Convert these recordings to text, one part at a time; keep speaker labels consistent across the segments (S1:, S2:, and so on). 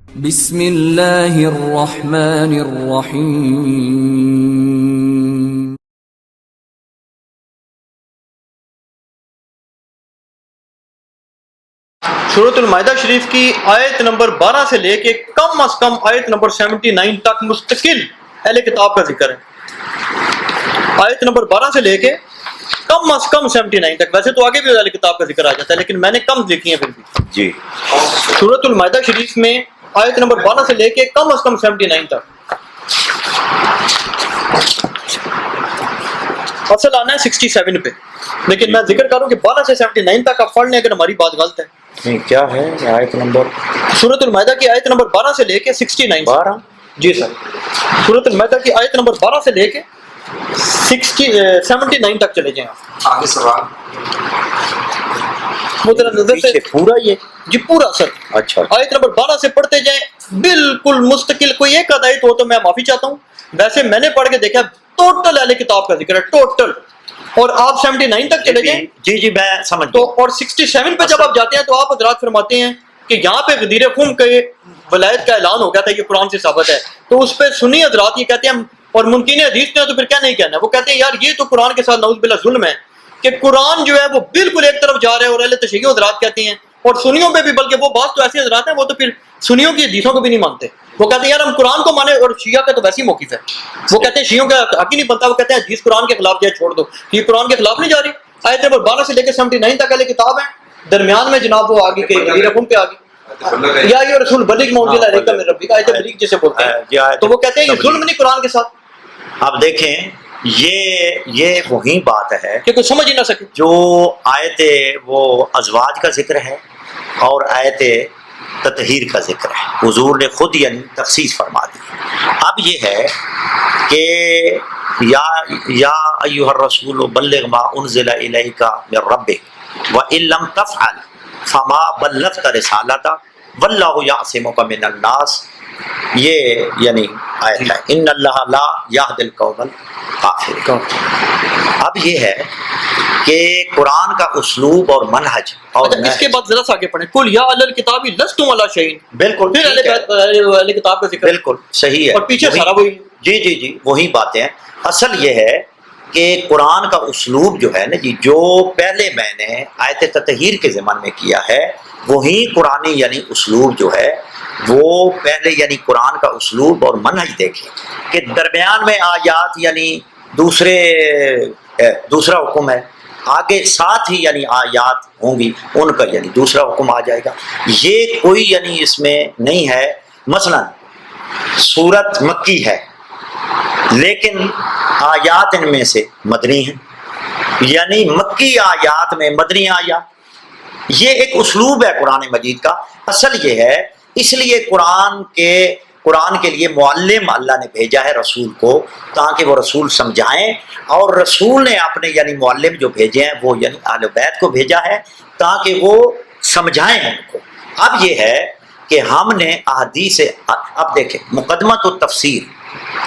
S1: بسم اللہ الرحمن الرحیم.
S2: سورۃ المائدہ شریف کی آیت نمبر 12 سے لے کے کم از کم آیت نمبر 79 تک مستقل اہل کتاب کا ذکر ہے. آیت نمبر 12 سے لے کے کم از کم 79 تک. ویسے تو آگے بھی اہل کتاب کا ذکر آ جاتا ہے لیکن میں نے کم لکھی ہیں پھر بھی.
S3: جی
S2: سورۃ المائدہ شریف میں آیت نمبر 12 سے لے کے کم از کم 79 تک. اصل آنا ہے 67 پہ لیکن میں ذکر کروں کہ 12 سے 79 تک آپ پڑھ لیں اگر ہماری بات غلط ہے.
S3: نہیں کیا ہے آیت نمبر
S2: سورۃ المائدہ کی آیت نمبر 12 سے لے کے 69.
S3: 12.
S2: جی سر. سورۃ المائدہ کی آیت نمبر 12 سے لے کے 79 تک چلے جائیں.
S4: آگے سوال.
S2: وہ ذرا نظر سے
S3: پورا یہ
S2: جی پورا سر.
S3: اچھا
S2: آیت نمبر 12 سے پڑھتے جائیں بالکل مستقل. کوئی ایک آیت ہو تو میں معافی چاہتا ہوں. ویسے میں نے پڑھ کے دیکھا ٹوٹل اہل کتاب کا ذکر ہے ٹوٹل. اور آپ 79 تک چلے جائیں
S3: جی میں سمجھ
S2: تو اور 67 پہ جب آپ جاتے ہیں تو آپ حضرات فرماتے ہیں کہ یہاں پہ غدیر خم کے ولایت کا اعلان ہو گیا تھا, یہ قرآن سے ثابت ہے. تو اس پہ سنی حضرات یہ کہتے ہیں اور منکرین حدیث نے تو پھر کیا نہیں کہنا, وہ کہتے ہیں یار یہ تو قرآن کے ساتھ نعوذ باللہ ظلم ہے کہ قرآن جو ہے وہ بالکل ایک طرف جا رہا ہے. اور اہل تشیع حضرات کہتے ہیں اور سنیوں پہ بھی, بلکہ وہ بعض تو ایسے حضرات ہیں وہ تو پھر سنیوں کی حدیثوں کو بھی نہیں مانتے. وہ کہتے ہیں یار ہم قرآن کو مانے, اور شیعہ کا تو ویسے ہی موقف ہے. وہ کہتے ہیں شیعوں کا حق ہی نہیں بنتا. وہ کہتے ہیں حدیث قرآن کے خلاف جائے چھوڑ دو. یہ قرآن کے خلاف نہیں جا رہی. آیت نمبر 12 سے لے کے 79 تک اہل کتاب ہے. درمیان میں جناب وہ آگے کے غدیر خم پہ آگے یا یہ رسول بلغ ما انزل الیک من ربک, آیت بلیغ جسے بولتے ہیں. تو وہ کہتے ہیں یہ ظلم نہیں قرآن کے ساتھ.
S3: اب دیکھیں یہ وہی بات ہے
S2: کہ کوئی سمجھ ہی نہ سکے.
S3: جو آیت وہ ازواج کا ذکر ہے اور آیت تطہیر کا ذکر ہے. حضور نے خود یعنی تخصیص فرما دی. اب یہ ہے کہ یا ایھا الرسول بلغ ما انزل الیک من ربک وان لم تفعل فما بلغت رسالتہ واللہ یعصمک من الناس. یہ یعنی آیت ہے ان اللہ لا یہدی القوم الکافرین. اب یہ ہے کہ قرآن کا اسلوب اور منہج اور
S2: اس کے بعد ذرا سا آگے پڑھیں قل یا اہل الکتاب لستم علی شیء.
S3: بالکل
S2: پھر اہل کتاب کا ذکر
S3: بالکل صحیح ہے.
S2: اور پیچھے سارا وہی
S3: جی وہی باتیں ہیں. اصل یہ ہے کہ قرآن کا اسلوب جو ہے نا جی, جو پہلے میں نے آیت تطہیر کے ضمن میں کیا ہے وہی قرآنی یعنی اسلوب جو ہے وہ پہلے یعنی قرآن کا اسلوب اور منہج دیکھیں کہ درمیان میں آیات یعنی دوسرا حکم ہے, آگے ساتھ ہی یعنی آیات ہوں گی ان کا یعنی دوسرا حکم آ جائے گا. یہ کوئی یعنی اس میں نہیں ہے. مثلا سورت مکی ہے لیکن آیات ان میں سے مدنی ہیں, یعنی مکی آیات میں مدنی آیات. یہ ایک اسلوب ہے قرآن مجید کا. اصل یہ ہے اس لیے قرآن کے لیے معلم اللہ نے بھیجا ہے رسول کو تاکہ وہ رسول سمجھائیں, اور رسول نے اپنے یعنی معلم جو بھیجے ہیں وہ یعنی اہل بیت کو بھیجا ہے تاکہ وہ سمجھائیں ان کو. اب یہ ہے کہ ہم نے احادیث, اب دیکھیں مقدمۃ التفسیر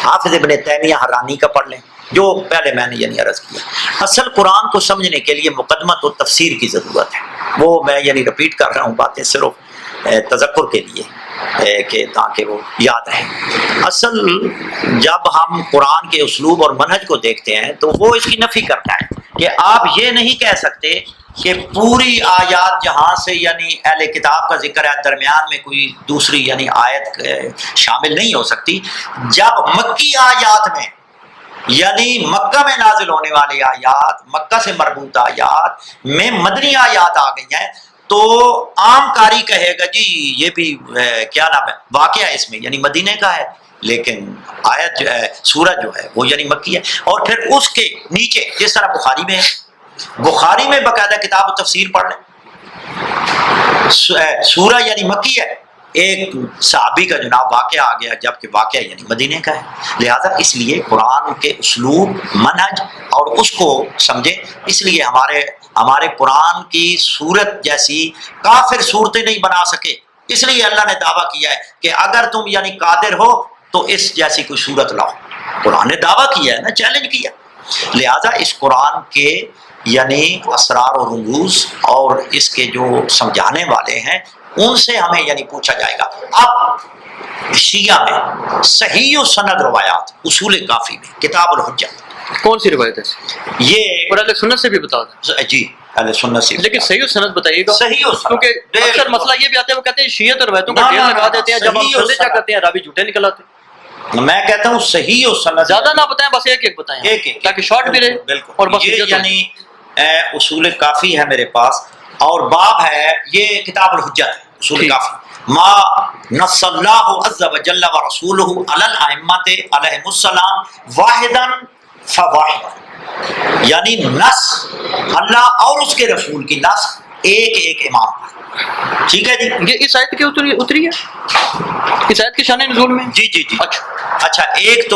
S3: حافظ ابن تیمیہ حرانی کا پڑھ لیں جو پہلے میں نے یعنی عرض کیا. اصل قرآن کو سمجھنے کے لیے مقدمۃ التفسیر کی ضرورت ہے. وہ میں یعنی رپیٹ کر رہا ہوں باتیں صرف تذکر کے لیے کہ تاکہ وہ یاد رہے. اصل جب ہم قرآن کے اسلوب اور منہج کو دیکھتے ہیں تو وہ اس کی نفی کرتا ہے کہ آپ یہ نہیں کہہ سکتے کہ پوری آیات جہاں سے یعنی اہل کتاب کا ذکر ہے درمیان میں کوئی دوسری یعنی آیت شامل نہیں ہو سکتی. جب مکی آیات میں یعنی مکہ میں نازل ہونے والی آیات, مکہ سے مربوط آیات میں مدنی آیات آ گئی ہیں تو عام قاری کہے گا جی یہ بھی کیا نام ہے واقعہ اس میں یعنی مدینے کا ہے, لیکن آیت جو ہے سورہ جو ہے وہ یعنی مکی ہے. اور پھر اس کے نیچے جس طرح بخاری میں ہے, بخاری میں باقاعدہ کتاب و تفسیر پڑھ لیں, سورہ یعنی مکی ہے, ایک صحابی کا جناب واقعہ آ گیا جبکہ واقعہ یعنی مدینے کا ہے. لہذا اس لیے قرآن کے اسلوب منہج اور اس کو سمجھیں. اس لیے ہمارے قرآن کی صورت جیسی کافر صورتیں نہیں بنا سکے. اس لیے اللہ نے دعویٰ کیا ہے کہ اگر تم یعنی قادر ہو تو اس جیسی کوئی صورت لاؤ. قرآن نے دعویٰ کیا ہے نا, چیلنج کیا. لہذا اس قرآن کے یعنی اسرار و رموز اور اس کے جو سمجھانے والے ہیں ان سے ہمیں یعنی پوچھا جائے گا. اب شیعہ میں صحیح و سند روایات اصول کافی میں کتاب الحجت
S2: کون سی روایت ہے
S3: یہ
S2: اور اہل سنت سے بھی بتا دیں.
S3: جی اہل سنت سے,
S2: لیکن صحیح و سند بتائیے گا,
S3: صحیح و سند,
S2: کیونکہ اکثر مسئلہ یہ بھی آتا ہے وہ کہتے ہیں شیعت اور روایتوں کا ڈھیر لگا دیتے ہیں, جب ہم سندے چیک کرتے ہیں راوی جھوٹے نکل آتے ہیں.
S3: میں کہتا ہوں صحیح و سند
S2: زیادہ نہ بتائیں, بس ایک ایک بتائیں,
S3: ایک ایک
S2: تاکہ شارٹ بھی رہے.
S3: بالکل.
S2: اور بس
S3: یہ یعنی اصول کافی ہے میرے پاس, اور باب ہے یہ کتاب الحجت ہے اصول کافی. ما نص اللہ عز وجل ورسولہ علی الائمۃ علیہم السلام واحدا فواحدا, یعنی نص اللہ اور اس کے رسول کی نص ایک ایک امام پر. ٹھیک ہے جی,
S2: یہ اس آیت کی اتری ہے, اس آیت کے شان نزول میں.
S3: جی جی جی. اچھا ایک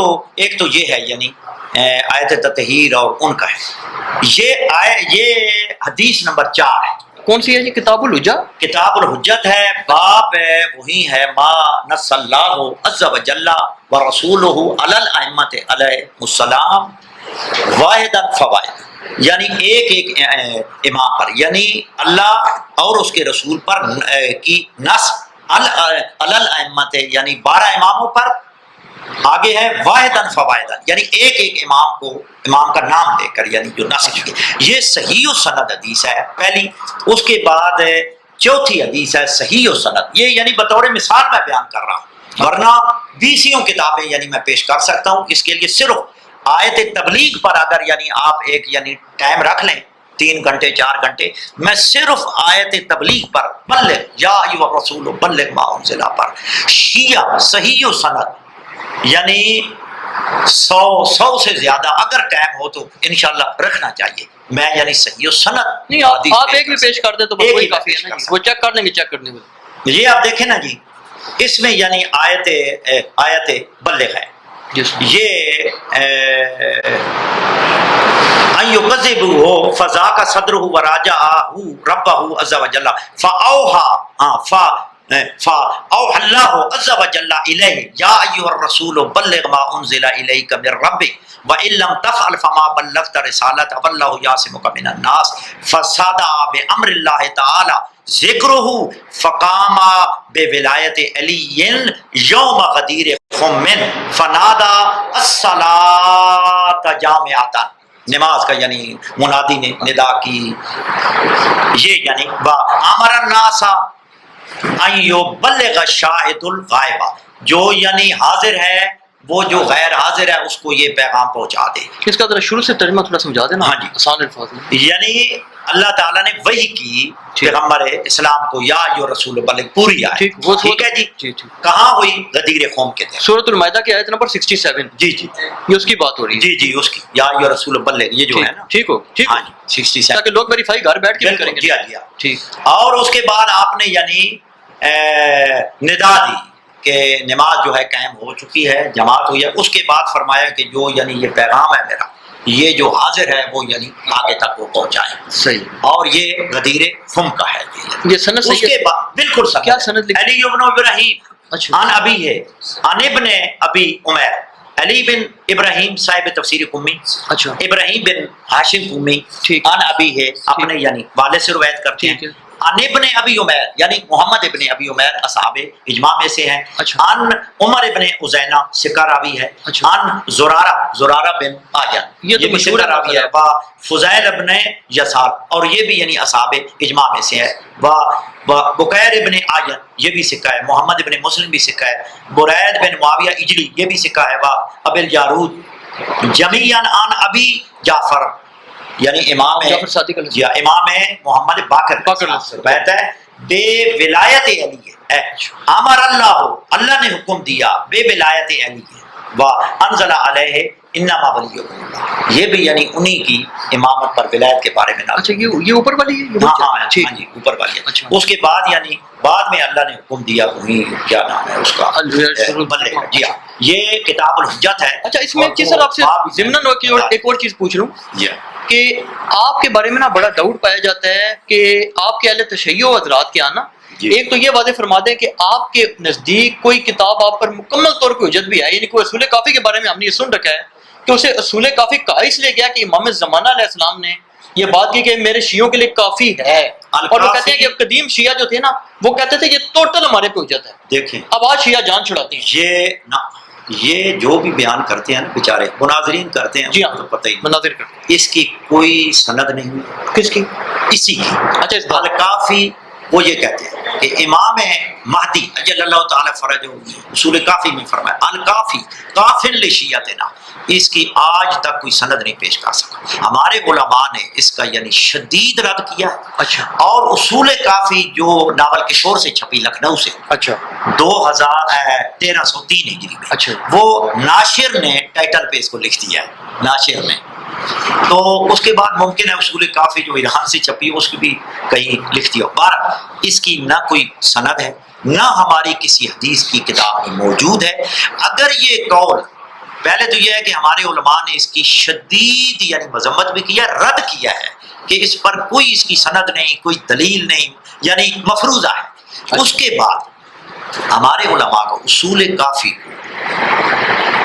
S3: تو یہ ہے یعنی آیت تطہیر اور ان کا ہے. یہ حدیث نمبر 4 ہے.
S2: کون سی ہے یہ؟ کتاب الحجت.
S3: کتاب الحجت ہے, باب ہے وہی ہے ما نص اللہ عز وجل ورسولہ علی الائمۃ علیہم السلام واحدا فواحدا, یعنی ایک ایک امام پر, یعنی اللہ اور اس کے رسول پر کی نص علی الائمۃ یعنی 12 اماموں پر. آگے ہے واحدا فواحدا, یعنی ایک ایک امام کو امام کا نام دے کر یعنی جو نص کی. یہ صحیح و سند حدیث ہے پہلی. اس کے بعد چوتھی حدیث ہے صحیح و سند. یہ یعنی بطور مثال میں بیان کر رہا ہوں, ورنہ 20 کتابیں یعنی میں پیش کر سکتا ہوں. اس کے لیے صرف آیت تبلیغ پر اگر یعنی آپ ایک یعنی ٹائم رکھ لیں 3 گھنٹے 4 گھنٹے, میں صرف آیت تبلیغ پر بلغ یا ایھا الرسول بلغ ما انزل پر شیعہ صحیح و سند یعنی 100 سے زیادہ اگر ٹائم ہو تو انشاءاللہ رکھنا چاہیے. میں یعنی صحیح و سند
S2: نہیں, آپ ایک بھی پیش کر دیں تو بس وہی کافی ہے نا, وہ چیک کر لیں گے, چیک کرنے میں.
S3: یہ آپ دیکھیں نا جی, اس میں یعنی آیت بلغ ہے. یہ ایکذبہ فذاق صدرہ وراجعہ ربہ عز وجل فاوحى فاوحى اللہ عز وجل الیہ یا ایھا الرسول بلغ ما انزل الیک من ربک وان لم تفعل فما بلغت رسالتہ واللہ یعصمک من الناس فصدع بامر اللہ تعالی ذکرہ فقام بولایت علی یوم غدیر خم فنادى الصلاۃ جامعۃ, نماز کا یعنی منادی نے ندا کی. یہ یعنی امر الناس ان یبلغ الشاہد الغائب, جو یعنی حاضر ہے وہ جو غیر حاضر ہے اس کو یہ پیغام پہنچا دے.
S2: اس کا ذرا شروع سے ترجمہ تھوڑا سمجھا دینا.
S3: ہاں جی,
S2: آسان الفاظ میں.
S3: یعنی اللہ تعالیٰ نے وحی کی پیغمبر اسلام کو یا ایھا الرسول بلغ پوری آیت. ٹھیک ہے جی. کہاں ہوئی؟ غدیر قوم کے تھے.
S2: سورۃ المائدہ کی آیت نمبر 67.
S3: جی جی,
S2: یہ اس کی بات ہو رہی ہے.
S3: جی جی, اس کی یا ایھا الرسول بلغ یہ جو ہے نا.
S2: ٹھیک ہو, ٹھیک.
S3: ہاں جی 67,
S2: تاکہ لوگ ویریفائی گھر بیٹھ کے کریں گے.
S3: جی
S2: ٹھیک.
S3: اور اس کے بعد آپ نے یعنی ندا دی کہ نماز جو ہے قائم ہو چکی ہے, جماعت ہوئی ہے. اس کے بعد فرمایا کہ جو یعنی یہ پیغام ہے میرا, یہ جو حاضر ہے وہ یعنی آگے تک وہ پہنچائے.
S2: صحیح.
S3: اور یہ غدیر خم کا ہے.
S2: یہ سند
S3: اس کے بعد بالکل سند.
S2: کیا سند لکھی؟
S3: علی بن ابراہیم عن ابی ہے عن ابن ابی عمیر, علی بن ابراہیم صاحب تفسیر قمی,
S2: اچھا,
S3: ابراہیم بن ہاشم قمی عن ابی ہے, اپنے یعنی والد سے روایت کرتے ہیں. عن ابن ابی عمیر یعنی محمد ابن ابی عمیر اصحاب اجماع میں سے ہیں. عن عمر ابن عزینہ سکہ راوی ہے. عن زرارہ بن آجن, یہ بھی سکہ راوی ہے. و فضیل ابن یسار, اور یہ بھی یعنی اصحاب اجماع میں سے ہے. و بکیر ابن آجن یہ بھی سکہ ہے. محمد ابن مسلم بھی سکہ ہے. برید بن معاویہ اجلی یہ بھی سکہ ہے. و ابی الجارود جمیعا عن ابی جعفر یعنی امام ہے یا امام ہے محمد باقر روایت ہے بے ولایت علی ہے. امر اللہ نے حکم دیا بے ولایت علی ہے. و انزل علیہ انما ولیکم اللہ, یہ بھی یعنی انہی کی امامت پر ولایت کے بارے میں.
S2: اچھا, یہ اوپر والی ہے.
S3: ہاں جی, اوپر والی ہے. اس کے بعد یعنی بعد میں اللہ نے حکم دیا وہی کیا نام ہے اس کا بلغ. جی ہاں, یہ کتاب الحجت ہے.
S2: اچھا, اس میں جی سر آپ سے ضمناً ایک اور چیز پوچھ لوں کہ آپ کے بارے میں نا بڑا ڈاؤٹ پایا جاتا ہے کہ آپ کے اہل تشیع حضرات کے آنا, ایک تو یہ واضح فرما دیں کہ آپ کے نزدیک کوئی کتاب آپ پر مکمل طور پہ حجت بھی ہے, یعنی کوئی اصول کافی کے بارے میں ہم نے یہ سن رکھا ہے کہ اسے اصول کافی کہا اس لیے گیا کہ امام زمانہ علیہ السلام نے یہ بات کی کہ میرے شیعوں کے لیے کافی ہے، اور وہ کہتے ہیں کہ قدیم شیعہ جو تھے نا وہ کہتے تھے یہ ٹوٹل ہمارے پہ حجت ہے.
S3: دیکھیں
S2: اب آج شیعہ جان چھڑاتے ہیں.
S3: یہ جو بھی بیان کرتے ہیں نا بیچارے مناظرین کرتے ہیں،
S2: جی ہاں
S3: تو پتہ ہی نہیں
S2: مناظر کرتے ہیں.
S3: اس کی کوئی سند نہیں ہے.
S2: کس کی؟
S3: اسی کی.
S2: اچھا اس بات
S3: الکافی وہ یہ کہتے ہیں کہ امام مہدی اجل اللہ تعالی فرجہ اصول کافی میں فرمایا الکافی کافن لشیعتنا، اس کی آج تک کوئی سند نہیں پیش کر سکا. ہمارے علماء نے اس کا یعنی شدید رد کیا.
S2: اچھا
S3: اور اصول کافی جو ناول کشور سے چھپی لکھنؤ سے
S2: اچھا
S3: 1303 ہجری میں،
S2: اچھا
S3: وہ ناشر نے ٹائٹل پہ اس کو لکھ دیا ہے ناشر نے. تو اس کے بعد ممکن ہے اصول کافی جو ایران سے چھپی اس کی بھی کہیں لکھ دیا. بہرحال اس کی نہ کوئی سند ہے نہ ہماری کسی حدیث کی کتاب میں موجود ہے. اگر یہ قول پہلے تو یہ ہے کہ ہمارے علماء نے اس کی شدید یعنی مذمت بھی کیا، رد کیا ہے کہ اس پر کوئی اس کی سند نہیں، کوئی دلیل نہیں، یعنی مفروضہ ہے. اس کے بعد ہمارے علماء کو اصول کافی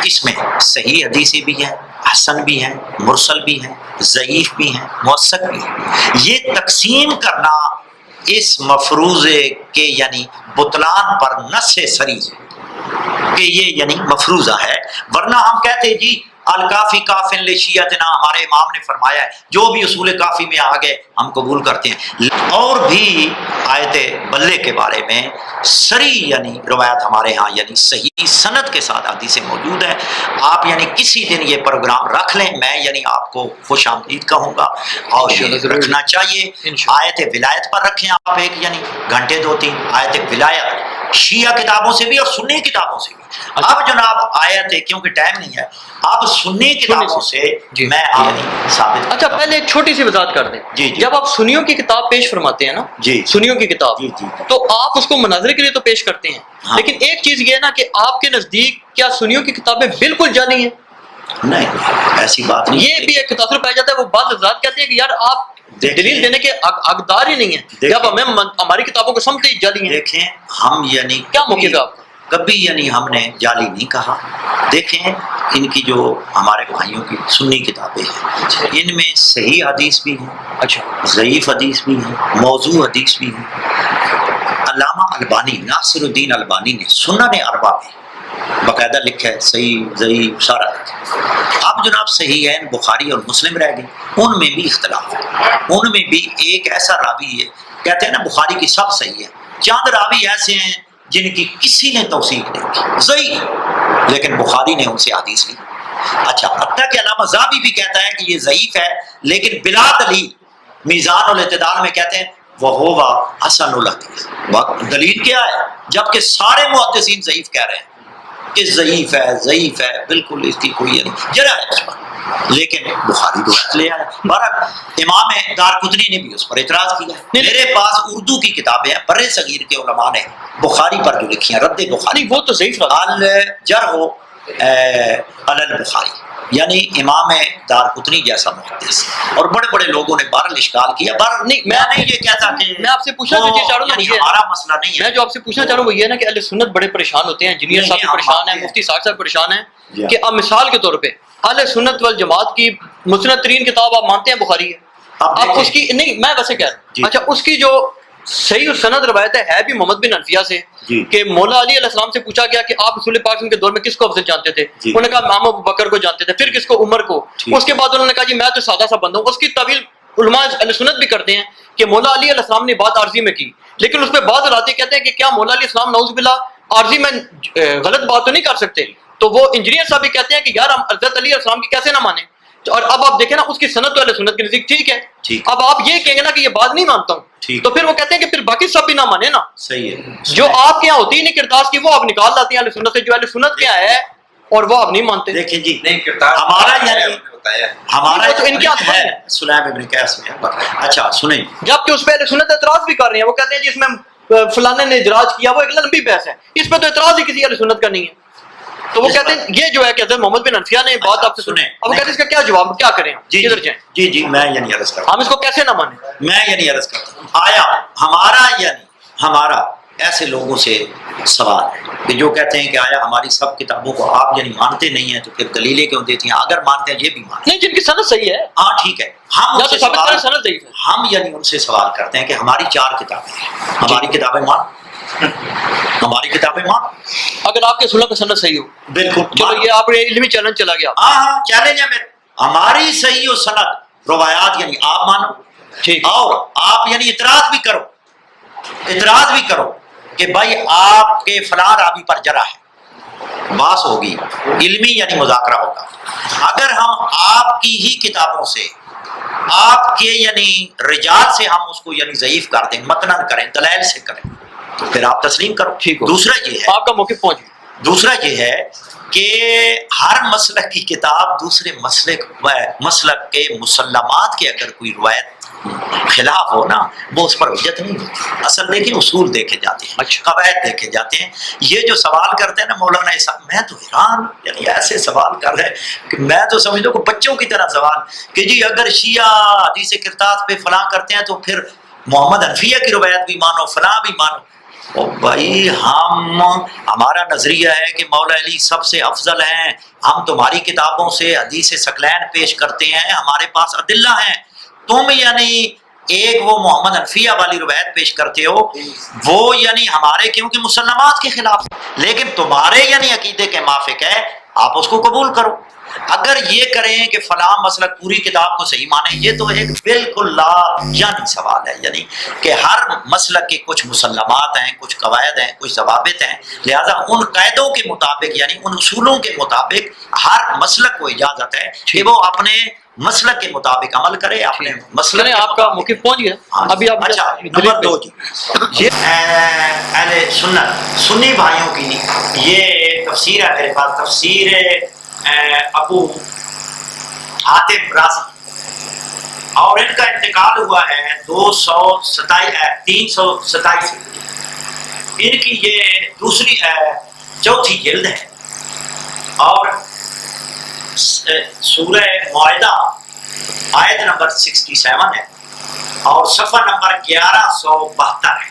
S3: اس میں صحیح حدیثیں بھی ہیں، حسن بھی ہیں، مرسل بھی ہیں، ضعیف بھی ہیں، موثق بھی ہیں. یہ تقسیم کرنا اس مفروضے کے یعنی بطلان پر نص سری کہ یہ یعنی مفروضہ ہے. ورنہ ہم کہتے جی الکافی کافن لشیعتنا، ہمارے امام نے فرمایا ہے، جو بھی اصول کافی میں آ گئے ہم قبول کرتے ہیں. اور بھی آیت بلے کے بارے میں سری یعنی روایت ہمارے ہاں یعنی صحیح سند کے ساتھ حدیثیں موجود ہیں. آپ یعنی کسی دن یہ پروگرام رکھ لیں، میں یعنی آپ کو خوش آمدید کہوں گا اور یہ رکھنا چاہیے. آیت ولایت پر رکھیں آپ ایک یعنی گھنٹے 2-3 آیت ولایت شیعہ کتابوں سے بھی اور سنی کتابوں سے بھی. اب جناب آیت ہے کیونکہ ٹائم نہیں ہے، اب سنی کتابوں سے میں یعنی ثابت.
S2: اچھا پہلے ایک چھوٹی سی وضاحت کر دیں. جب آپ سنیوں کی کتاب پیش فرماتے ہیں نا، سنیوں کی کتاب تو آپ اس کو مناظرے کے لیے تو پیش کرتے ہیں، لیکن ایک چیز یہ ہے نا کہ آپ کے نزدیک کیا سنیوں کی کتابیں بالکل جعلی ہیں؟
S3: نہیں ایسی بات نہیں.
S2: یہ بھی ایک تاثر پایا جاتا ہے. وہ بعض حضرات کہتے ہیں کہ یار آپ دلیل دینے کے حقدار ہی نہیں ہیں جب ہمیں ہماری کتابوں کو سمجھتے ہی جعلی ہیں.
S3: دیکھیں ہم یعنی
S2: کیا موقع تھا آپ کا؟
S3: کبھی یعنی ہم نے جعلی نہیں کہا. دیکھیں ان کی جو ہمارے بھائیوں کی سنی کتابیں ہیں ان میں صحیح حدیث بھی ہیں، اچھا ضعیف حدیث بھی ہیں، موضوع حدیث بھی ہیں. علامہ البانی ناصر الدین البانی نے سنن اربع میں باقاعدہ لکھا ہے، صحیح ضعیف سارا لکھا ہے. اب جناب صحیح ہے بخاری اور مسلم رہ گئے، ان میں بھی اختلاف ہے. ان میں بھی ایک ایسا راوی ہے کہتے ہیں نا بخاری کی سب صحیح ہے، چند راوی ایسے ہیں جن کی کسی نے توثیق نہیں کی ضعیف، لیکن بخاری نے ان سے حدیث لی. اچھا حتیٰ کہ علامہ ذہبی بھی کہتا ہے کہ یہ ضعیف ہے لیکن بلا دلیل میزان الاعتدال میں کہتے ہیں وہ ہوگا حسن الحدیث. دلیل کیا ہے جبکہ سارے محدثین ضعیف کہہ رہے ہیں کہ ضعیف ہے بالکل اس کی کوئی جرح ہے اس پر، لیکن بخاری روایت لے آیا. بہرحال امام دارقطنی نے بھی اس پر اعتراض کیا. میرے پاس اردو کی کتابیں ہیں بر صغیر کے علماء نے بخاری پر جو لکھی ہیں رد بخاری،
S2: وہ تو ضعیف
S3: الجرح علی البخاری یعنی امام دارقطنی جیسا محدث، اور بڑے بڑے لوگوں نے بہرحال اشکال کیا. نہیں میں نہیں یہ کہتا کہ
S2: میں آپ سے پوچھنا چاہ رہا ہوں
S3: ہمارا مسئلہ نہیں ہے.
S2: میں جو آپ سے پوچھنا چاہ رہا ہوں وہ یہ ہے نا کہ اہل سنت بڑے پریشان ہوتے ہیں، انجینئر صاحب بھی پریشان ہیں، مفتی صاحب پریشان ہیں کہ اب مثال کے طور پہ اہل سنت والجماعت کی مسند ترین کتاب آپ مانتے ہیں بخاری ہے، آپ اس کی نہیں میں ویسے کہہ رہا ہوں اچھا اس کی جو صحیح سند روایت ہے بھی محمد بن حنفیہ سے کہ مولا علی علیہ السلام سے پوچھا گیا کہ آپ رسول پاک کے دور میں کس کو افضل جانتے تھے؟ انہوں نے کہا امام ابو بکر کو جانتے تھے، پھر کس کو؟ عمر کو. اس کے بعد انہوں نے کہا جی میں تو سادہ سا بندہ ہوں. اس کی تعویل علماء اہل سنت بھی کرتے ہیں کہ مولا علی علیہ السلام نے بات عارضی میں کی، لیکن اس پہ بعض راتے کہتے ہیں کہ کیا مولا علیہ السلام نعوذ باللہ عارضی میں غلط بات تو نہیں کر سکتے؟ تو وہ انجینئر صاحب بھی کہتے ہیں کہ یار ہم حضرت علی علیہ السلام کی کیسے نہ مانیں. اور اب آپ دیکھیں نا اس کی سند تو اہل سنت کے نزدیک ٹھیک ہے. اب آپ یہ کہیں گے نا کہ یہ بات نہیں مانتا ہوں تو پھر وہ کہتے ہیں کہ پھر باقی سب بھی نہ مانے نا.
S3: صحیح ہے.
S2: جو آپ کے یہاں ہوتی نہیں کرداس کی وہ آپ نکال لاتے ہیں اہل سنت سے، جو اہل سنت کے یہاں ہے اور وہ آپ نہیں مانتے.
S3: دیکھیں جی ہمارا یعنی ہمارا تو ان کے ہے سلیم ابن قیس میں. اچھا سنیں
S2: جبکہ اس پہ اہل سنت اعتراض بھی کر رہے ہیں، وہ کہتے ہیں جی اس میں فلانے نے اجراج کیا، وہ ایک لمبی بحث ہے، اس پہ تو اعتراض ہی کسی اہل سنت کا نہیں ہے. تو وہ کہتے ہیں یہ جو ہے کہ حضرت محمد بن حنفیہ نے بات آپ سے سنیں، اب وہ کہتے ہیں اس کا کیا جواب کیا کریں ہم؟ کدھر جائیں؟
S3: جی میں یعنی عرض کرتا ہوں
S2: ہم اس کو کیسے نہ مانیں؟
S3: میں یعنی عرض کرتا ہوں آیا ہمارا ایسے لوگوں سے سوال ہے کہ جو کہتے ہیں کہ آیا ہماری سب کتابوں کو آپ یعنی مانتے نہیں ہیں تو پھر دلیلیں کیوں دیتی ہیں؟ اگر مانتے ہیں یہ بھی مانتے
S2: نہیں، جن کی سند صحیح ہے،
S3: ہاں ٹھیک ہے، ہم ان سے سوال
S2: سند ضعیف ہے،
S3: ہم یعنی ان سے سوال کرتے ہیں کہ ہماری 4 کتابیں ہیں، ہماری کتابیں مان، ہماری کتابیں مان،
S2: اگر آپ کے سنت کا سند صحیح ہو،
S3: بالکل
S2: چلو یہ آپ علمی چیلنج چلا گیا،
S3: ہاں چیلنج ہے میرے، ہماری صحیح و سند روایات یعنی آپ مانو،
S2: ٹھیک،
S3: اور آپ یعنی اعتراض بھی کرو کہ بھائی آپ کے فلاں راوی پر جرح ہے، باس ہوگی، علمی یعنی مذاکرہ ہوگا۔ اگر ہم آپ کی ہی کتابوں سے، آپ کے یعنی رجال سے ہم اس کو یعنی ضعیف کر دیں، متنن کریں، دلائل سے کریں، تو پھر آپ تسلیم کرو۔
S2: ٹھیک ہو،
S3: دوسرا یہ ہے،
S2: آپ کا موقف پہنچ گیا،
S3: دوسرا یہ ہے کہ ہر مسلک کی کتاب دوسرے مسلک کے مسلمات کے اگر کوئی روایت خلاف ہو نا، وہ اس پر حجت نہیں ہوتی۔ اصل دیکھیں اصول دیکھے جاتے ہیں، قواعد دیکھے جاتے ہیں۔ یہ جو سوال کرتے ہیں نا مولانا صاحب، میں تو حیران، یعنی ایسے سوال کر رہے ہیں کہ میں تو سمجھتا ہوں کہ بچوں کی طرح سوال کہ جی اگر شیعہ حدیث کرتاس پہ فلاں کرتے ہیں تو پھر محمد حنفیہ کی روایت بھی مانو، فلاں بھی مانو۔ او بھائی، ہمارا نظریہ ہے کہ مولا علی سب سے افضل ہیں، ہم تمہاری کتابوں سے حدیث ثقلین پیش کرتے ہیں، ہمارے پاس ادلہ ہیں، تم یعنی ایک وہ محمد حنفیہ والی روایت پیش کرتے ہو، وہ یعنی ہمارے کیونکہ مسلمات کے خلاف، لیکن تمہارے یعنی عقیدے کے موافق ہے، آپ اس کو قبول کرو۔ اگر یہ کریں کہ فلاں مسلک پوری کتاب کو صحیح مانیں، یہ تو ایک بالکل لا یعنی سوال ہے، یعنی کہ ہر مسلک کے کچھ مسلمات ہیں، کچھ قواعد ہیں، کچھ ضوابط ہیں، لہذا ان قاعدوں کے مطابق یعنی ان اصولوں کے مطابق ہر مسلک کو اجازت ہے کہ وہ اپنے مسلک کے مطابق عمل کرے، اپنے مسلک کے
S2: آپ کا موقف پہنچ گیا۔ ابھی آپ
S3: اچھا، نمبر 2 جی، یہ اہل سنت سنی بھائیوں کی یہ تفسیر ہے میرے پاس، تفسیر ابو حاتم رازی، اور ان کا انتقال ہوا ہے 327 ان کی یہ چوتھی جلد ہے، اور سورہ معاہدہ آیت نمبر 67 ہے، اور صفحہ نمبر 1172 ہے،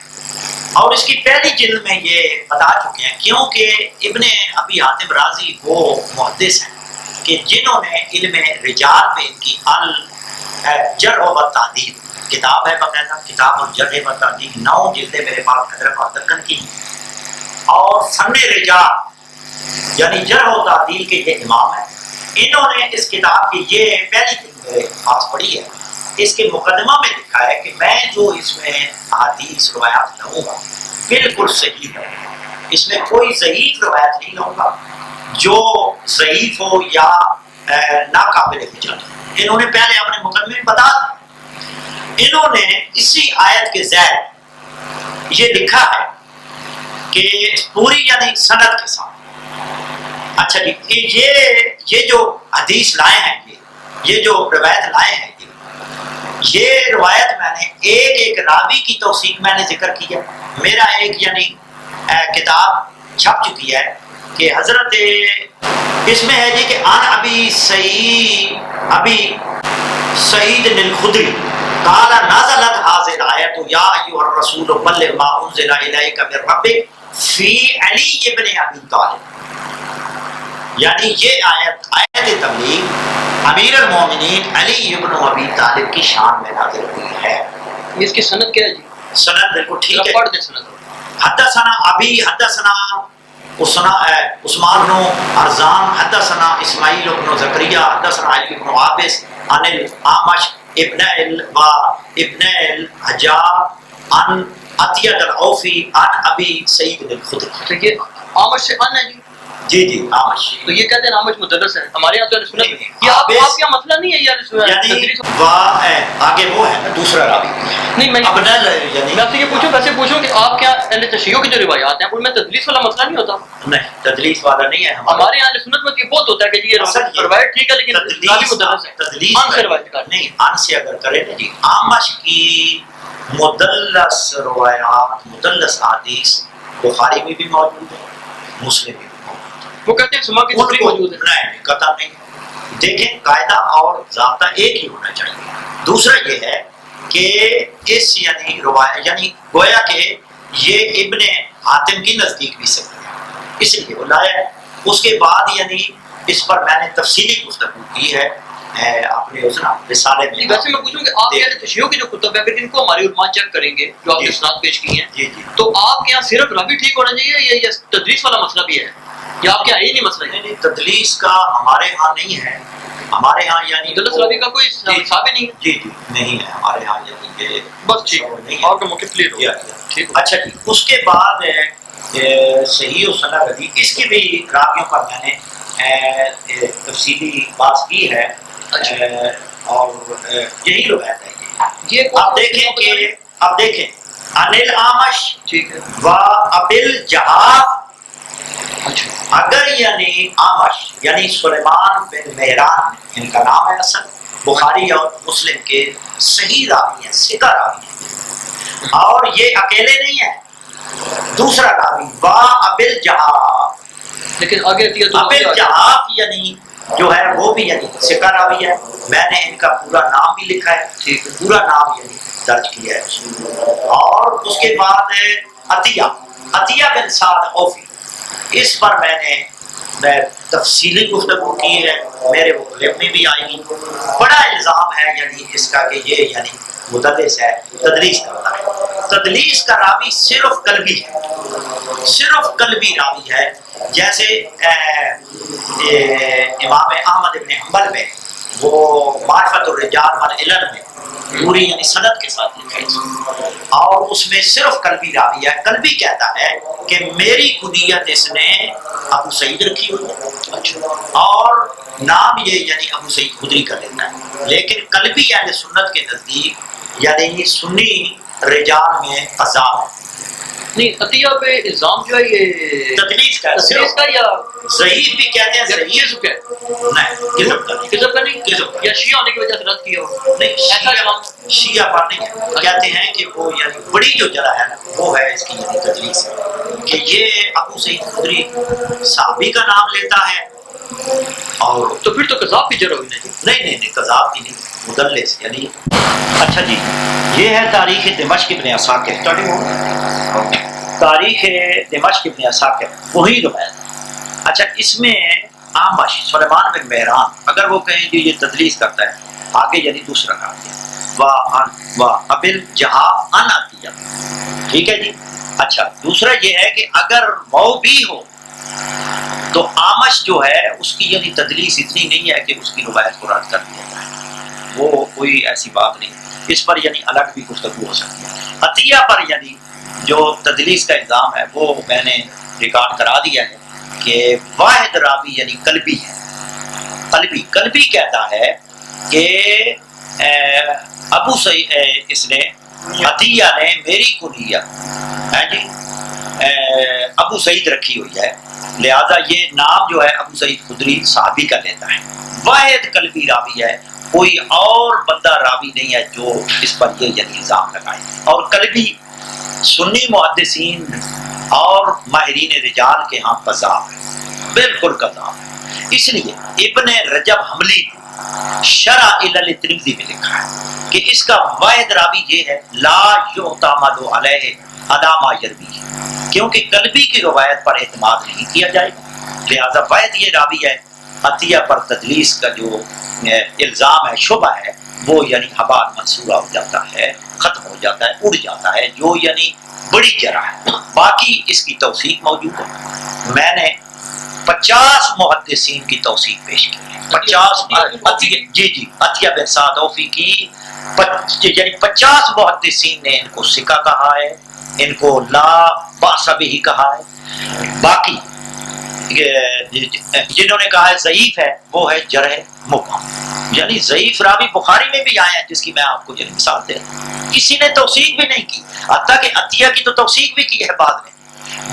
S3: اور اس کی پہلی جلد میں یہ بتا چکے ہیں، کیونکہ ابن ابی حاتم رازی وہ محدث ہیں کہ جنہوں نے علم رجال پہ ان کی الجرح و تعدیل کتاب ہے، باقاعدہ کتاب الجرح و تعدیل 9 جلدیں میرے پاس حیدرآباد دکن کی، اور فن رجال یعنی جرح و تعدیل کے یہ امام ہیں، انہوں نے اس کتاب کی یہ پہلی جلد میرے پاس پڑھی ہے۔ اس کے مقدمہ میں لکھا ہے کہ میں جو اس میں حدیث روایات لوں گا بالکل صحیح ہے، اس میں کوئی ضعیف روایت نہیں لوں گا جو ضعیف ہو یا ناقابل حجت ہو۔ انہوں نے پہلے اپنے مقدمے میں بتا دیا، انہوں نے اسی آیت کے زیر یہ لکھا ہے کہ پوری یعنی سند کے ساتھ، اچھا جی، یہ جو حدیث لائے ہیں، یہ جو روایت لائے ہیں، یہ روایت میں نے ایک راوی کی توثیق میں نے ذکر کیا، میرا ایک یعنی کتاب چھپ چکی ہے کہ حضرت اس میں ہے جی کہ ان ابی سعید الخدری قال نزلت هذه الآیت یا ایھا الرسول بلغ ما انزل الیک من ربک فی علی ابن ابی طالب، یعنی یہ آیت تبلیغ امیر المومنین علی ابن ابی طالب کی شان میں نازل ہوئی ہے۔
S2: اس کی سند کیا ہے جی؟
S3: سند بالکل ٹھیک ہے،
S2: پڑھ دیں سند۔
S3: حدثنا ابی حدثنا عثمان بن ارزان حدثنا اسماعیل بن زکریا حدثنا علی بن عابس عن الاعمش ابن الحجاب عن عطیہ العوفی عن ابی سعید الخدری۔
S2: دیکھیے اعمش سے ان ہے جی،
S3: جی عامش،
S2: تو یہ کہتے ہیں عامش مدرس ہے، ہمارے یہاں تو سنت یہ آپ کا مسئلہ نہیں ہے یار،
S3: یعنی آگے وہ ہے دوسرا راوی
S2: نہیں، میں آپ سے یہ پوچھوں کہ آپ کے یہاں اہل تشیع کی جو روایات ہیں ان میں تدلیس والا مسئلہ نہیں ہوتا؟
S3: نہیں، تدلیس والا نہیں ہے
S2: ہمارے یہاں سنت میں یہ بہت ہوتا ہے کہ جی یہ روایت ٹھیک ہے لیکن راوی مدرس ہے،
S3: تدلیس
S2: ان سے روایت کر
S3: نہیں، ان سے اگر کرے نا جی، عامش کی مدلس روایات مدلس حدیث بخاری میں بھی موجود ہے، مسلم میں بھی،
S2: وہ کہتے ہیں سما کی تفریح موجود ہے،
S3: نہیں قطع نہیں۔ دیکھیں قاعدہ اور ضابطہ ایک ہی ہونا چاہیے۔ دوسرا یہ ہے کہ اس یعنی روایت یعنی گویا کہ یہ ابن حاتم کی نزدیک بھی صحیح ہے، اس لیے وہ لایا ہے. اس کے بعد یعنی اس پر میں نے تفصیلی گفتگو کی ہے اپنے اس رسالے میں.
S2: ویسے میں پوچھوں کہ آپ کے تشریحوں کے جو کتب ہے اگر ان کو ہماری علماء چیک کریں گے جو آپ نے اسناد پیش کی ہیں تو آپ کے یہاں صرف راوی ٹھیک ہونا چاہیے یا تدریس والا مسئلہ بھی ہے یا آپ کے یہاں ہی نہیں مسئلہ ہے؟
S3: نہیں تدلیس کا ہمارے ہاں نہیں ہے. ہمارے ہاں یعنی
S2: مدلس راوی کا کوئی حساب ہی نہیں ہے.
S3: جی نہیں ہے ہمارے ہاں یعنی کہ
S2: بس ٹھیک ہے آپ کا موقف کلیئر ہو گیا.
S3: اچھا جی. اس کے بعد صحیح و سند حدیث اس کی بھی راویوں پر میں نے تفصیلی بات کی ہے. اور یہی روایت ہے یہ آپ دیکھیں انل آمش و ابل جہاز. اگر یعنی آمش یعنی سلیمان بن مہران ان کا نام ہے اصل بخاری اور مسلم کے صحیح راوی ہیں ثقہ راوی ہیں اور یہ اکیلے نہیں ہیں. دوسرا راوی وا ابل جہاز
S2: لیکن آگے
S3: ابل جہاز یعنی جو ہے وہ بھی یعنی ثقہ راوی ہے. میں نے ان کا پورا نام بھی لکھا ہے پورا نام یعنی درج کیا ہے. اور اس کے بعد عطیہ بن سعد اوفی اس پر میں نے تفصیلی گفتگو کی ہے. میرے مطلب میں بھی آئے گی. بڑا الزام ہے یعنی اس کا کہ یہ یعنی مدلس ہے تدلیس کرتا ہے. تدلیس کا راوی صرف قلبی ہے صرف قلبی راوی ہے. جیسے امام احمد ابن حنبل میں وہ معرفت الرجال والعلل میں پوری یعنی سند کے ساتھ لکھا ہے اور اس میں صرف قلبی راوی ہے. قلبی کہتا ہے کہ میری کنیت اس نے ابو سعید رکھی ہوئی ہے اور نام یہ یعنی ابو سعید خدری کا لیتا ہے. لیکن قلبی اہل سنت کے نزدیک یعنی سنی رجال میں عذاب ہے.
S2: نہیں عطیہ پہ الزام جو ہے یہ
S3: تدلیس کا
S2: یا
S3: ضعیف بھی کہتے ہیں ضعیف
S2: کیا
S3: نہیں
S2: کذب کا نہیں یا شیعہ ہونے کی وجہ سے رد کیا ہو
S3: نہیں شیعہ پر نہیں ہے. کہتے ہیں کہ وہ یعنی بڑی جو جرح ہے نا وہ ہے اس کی یعنی تدلیس کہ یہ ابو سعید خدری صحابی کا نام لیتا ہے اور
S2: تو پھر تو قذاب کی جرح ہوئی نا جی.
S3: نہیں قذاب کی نہیں مدلس یعنی. اچھا جی یہ ہے تاریخ دمشق ابن عساکر. تاریخ دمشق ابن عساکر وہی روایت. اچھا اس میں آمش سلیمان بن مہران اگر وہ کہیں کہ یہ تدلیس کرتا ہے آگے یعنی دوسرا کام دیا وا ابل جہاز ان عطیہ. ٹھیک ہے جی. اچھا دوسرا یہ ہے کہ اگر مو بھی ہو تو آمش جو ہے اس کی یعنی تدلیس اتنی نہیں ہے کہ اس کی روایت کو رد کر دیا جائے. وہ کوئی ایسی بات نہیں. اس پر یعنی الگ بھی گفتگو ہو سکتی ہے. عطیہ پر یعنی جو تدلیس کا الزام ہے وہ میں نے ریکارڈ کرا دیا ہے کہ واحد راوی یعنی قلبی ہے. قلبی کہتا ہے کہ ابو سعید اس نے عطیہ نے میری کنیہ ہے جی ابو سعید رکھی ہوئی ہے لہذا یہ نام جو ہے ابو سعید خدری صحابی کا لیتا ہے. واحد قلبی راوی ہے کوئی اور بندہ راوی نہیں ہے جو اس پر یہ یعنی الزام لگائے. اور قلبی سنی محدثین اور ماہرین رجال کے ہاں قذاب ہے بالکل قذاب ہے. اس لیے ابن رجب حملی شرح علل ترمذی میں لکھا ہے کہ اس کا واحد راوی یہ ہے لا یعتمد علیہ علی ما یروی کیونکہ قلبی کی روایت پر اعتماد نہیں کیا جائے گا. لہذا واحد یہ راوی ہے. عطیہ پر تدلیس کا جو الزام ہے شبہ ہے وہ یعنی حبال منصورہ ہو جاتا ہے ختم ہو جاتا ہے اڑ جاتا ہے جو یعنی بڑی جرح ہے. باقی اس کی توثیق موجود ہے. میں نے 50 محدثین کی توثیق پیش کی ہے. 50 عطیہ بن سعد اوفی کی یعنی 50 محدثین نے ان کو ثقہ کہا ہے ان کو لا باس بہ کہا ہے. باقی جنہوں نے کہا ہے ضعیف ہے وہ ہے جرح مبہم یعنی ضعیف راوی بخاری میں بھی آئے ہیں جس کی میں آپ کو یعنی مثال دے کسی نے توثیق بھی نہیں کی. حتیٰ کہ عطیہ کی تو توثیق بھی کی ہے بعد میں.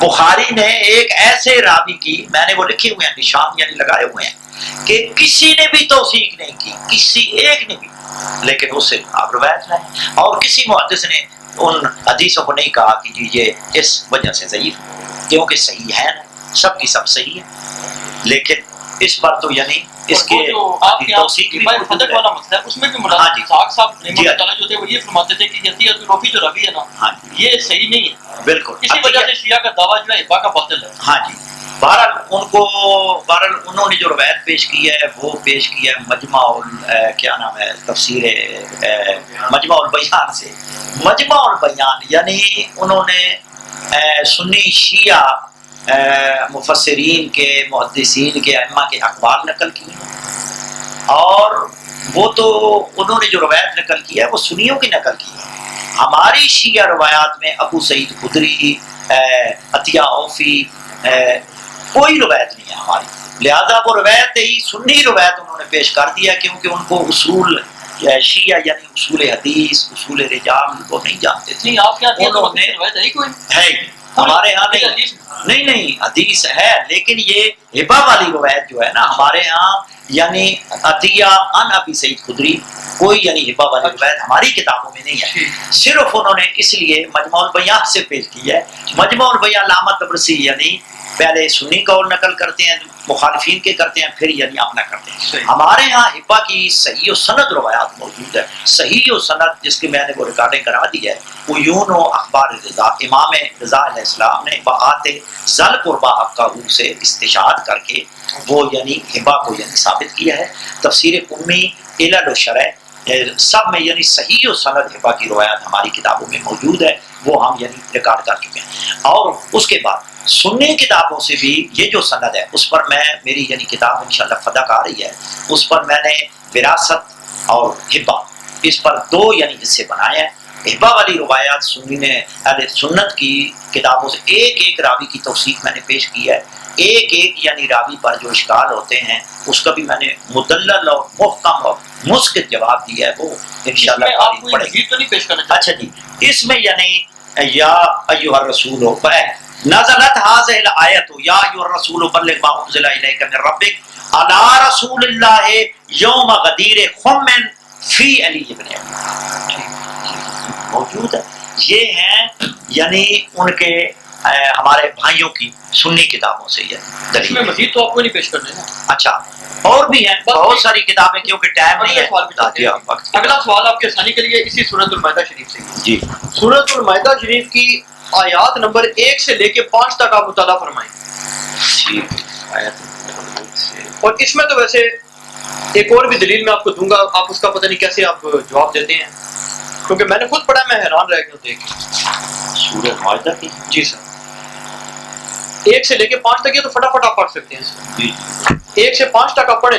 S3: بخاری نے ایک ایسے راوی کی میں نے وہ لکھے ہوئے ہیں نشان یعنی لگائے ہوئے ہیں کہ کسی نے بھی توثیق نہیں کی کسی ایک نے بھی لیکن اس سے آپ روایت لائیں. اور کسی محدث نے ان حدیثوں کو نہیں کہا کہ جی یہ اس وجہ سے ضعیف کیونکہ صحیح ہے نا سب کی سب صحیح ہے لیکن اس پر تو یعنی اس کے توثیق
S2: والا مسئلہ اس میں بھی مولانا اسحاق صاحب رحمۃ اللہ جو تھے وہ یہ فرماتے تھے کہ عطیہ الروفی جو راوی ہے نا یہ صحیح نہیں ہے
S3: بالکل
S2: اسی وجہ سے شیعہ کا دعویٰ جو ہے ابا کا باطل ہے.
S3: ہاں جی بہرحال انہوں نے جو روایت پیش کی ہے وہ پیش کی ہے کیا نام ہے تفسیر مجمع البیان سے. مجمع البیان یعنی انہوں نے سنی شیعہ مفسرین کے محدثین کے ائمہ کے اقوال نقل کی ہیں، اور وہ تو انہوں نے جو روایت نقل کی ہے وہ سنیوں کی نقل کی ہے. ہماری شیعہ روایات میں ابو سعید خدری، عطیہ اوفی کوئی روایت نہیں ہے ہماری، لہذا وہ روایت ہی سنی روایت انہوں نے پیش کر دیا، کیونکہ ان کو اصول شیعہ یعنی اصول حدیث، اصول رجال وہ نہیں جانتے تھے.
S2: نہیں آپ کیا
S3: انہوں نے
S2: روایت ہے کوئی
S3: ہے ہمارے ہاں نہیں حدیث ہے، لیکن یہ ہبہ والی روایت جو ہے نا ہمارے ہاں یعنی عطیہ ان ابی سعید خدری کوئی یعنی ہبہ والی روایت ہماری کتابوں میں نہیں ہے. صرف انہوں نے اس لیے مجمع البیان سے پیش کی ہے. مجمع البیان علامہ طبرسی یعنی پہلے سنی قول نقل کرتے ہیں، مخالفین کے کرتے ہیں، پھر یعنی اپنا کرتے ہیں. ہمارے ہاں ہبہ کی صحیح و سند روایات موجود ہے. صحیح و سند جس کی میں نے وہ ریکارڈنگ کرا دی ہے، وہ یون و اخبار رضا امام رضا علیہ السلام نے بآت ذل قربہ حقہ سے استشہاد کر کے وہ یعنی ہبہ کو یعنی ثابت کیا ہے. تفسیر امی علل و شرح سب میں یعنی صحیح و سند ہبہ کی روایات ہماری کتابوں میں موجود ہے، وہ ہم یعنی ریکارڈ کر چکے ہیں. اور اس کے بعد سنی کتابوں سے بھی یہ جو سند ہے اس پر میں میری یعنی کتاب انشاءاللہ فدق آ رہی ہے، اس پر میں نے وراثت اور ہبہ اس پر دو یعنی حصے بنائے ہیں. ہبہ والی روایات سنی نے اہل سنت کی کتابوں سے ایک ایک راوی کی توثیق میں نے پیش کی ہے. ایک ایک یعنی راوی پر جو اشکال ہوتے ہیں اس کا بھی میں نے مدلل اور محکم اور مسکت جواب دیا ہے، وہ انشاءاللہ
S2: آپ کو حدیث تو نہیں پیش کرنا چاہتے؟
S3: اچھا جی، اس میں یعنی یا ایھا الرسول نزلت هذه الآیۃ یا ایھا الرسول بلغ ما انزل الیک من ربک علی رسول اللہ یوم غدیر خم فی علی ابن ابی موجود ہے. یہ ہیں یعنی ان کے ہمارے بھائیوں کی سنی کتابوں سے یہ
S2: اس میں مزید تو آپ کو نہیں پیش کرنے نا.
S3: اچھا اور بھی ہیں بہت ساری کتابیں، کیونکہ ٹائم نہیں ہے.
S2: اگلا سوال آپ کے آسانی کے لیے اسی سورۃ المائدہ شریف سے
S3: جی.
S2: سورۃ المائدہ شریف کی آیات نمبر 1 سے لے کے 5 تک آپ مطالعہ فرمائیں. اور اس میں تو ویسے ایک اور بھی دلیل میں آپ کو دوں گا، آپ اس کا پتہ نہیں کیسے آپ جواب دیتے ہیں، کیونکہ میں نے خود پڑھا، میں حیران رہ گیا دیکھ کے.
S3: سورۃ المائدہ کی
S2: جی سر 1 سے لے کے 5 تک، یہ تو فٹافٹ آپ پڑھ سکتے ہیں سر.
S3: جی
S2: 1 سے 5 تک آپ پڑھیں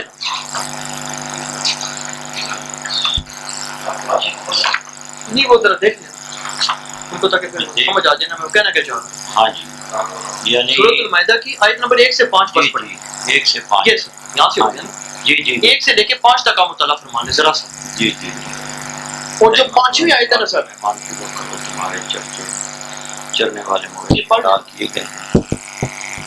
S2: نہیں، وہ ذرا دیکھ لیں ان کو تاکہ پھر سمجھ آ جائے نا میں کہنا کیا چاہ رہا ہوں.
S3: ہاں جی یعنی
S2: سورۃ المائدہ کی آیت نمبر 1 سے 5 پر پڑھیں.
S3: 1 سے 5
S2: یہ سر یہاں سے ہو گیا نا.
S3: جی جی
S2: 1 سے لے کے 5 تک آپ مطالعہ فرمانے ذرا سا.
S3: جی جی.
S2: اور جو 5ویں آیت ہے نا سر،
S3: تمہارے چلنے والے
S2: جی، پڑھ لیں.
S3: کیے گئے ہیں.